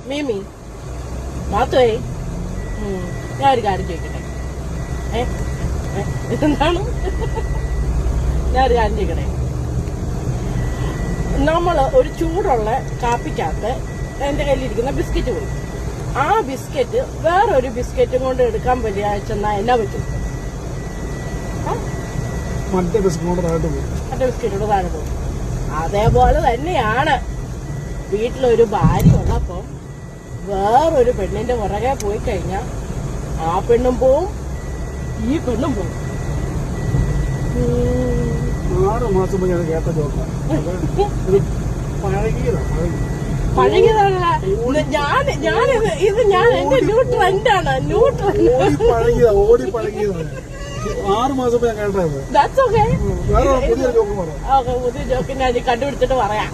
മീമി മാത്തേ ഞാനൊരു കാര്യം ചോദിക്കട്ടെ. എന്താണ്? ഞാനൊരു കാര്യം ചോദിക്കട്ടെ. നമ്മള് ഒരു ചൂടുള്ള കാപ്പിക്കകത്ത് എന്റെ കയ്യിലിരിക്കുന്ന ബിസ്ക്കറ്റ് പോയി, ആ ബിസ്ക്കറ്റ് വേറൊരു ബിസ്ക്കറ്റും കൊണ്ട് എടുക്കാൻ വലിയ ചെന്നാ എന്നാ പറ്റും? മറ്റേ ബിസ്ക്കറ്റോട് താഴെ പോകും. അതേപോലെ തന്നെയാണ് വീട്ടിലൊരു ഭാര്യ ഉള്ളപ്പം വേറൊരു പെണ്ണിന്റെ പുറകെ പോയി കഴിഞ്ഞാൽ ആ പെണ്ണും പോവും, ഈ പെണ്ണും പോവും. 6 മാസം മുന്നേ അത് കേട്ട ജോക്കാ. പഴകിയതല്ല, ഞാൻ എന്റെ ന്യൂ ട്രെൻഡാണ്. ഓടി പഴകിയതാണ്. 6 മാസം ഞാൻ കേട്ടത്. That's okay. വേറെ പുതിയ ജോക്ക് പറയാം. പുതിയ ജോക്ക് ഞാൻ കണ്ടുപിടിച്ചിട്ട് പറയാം.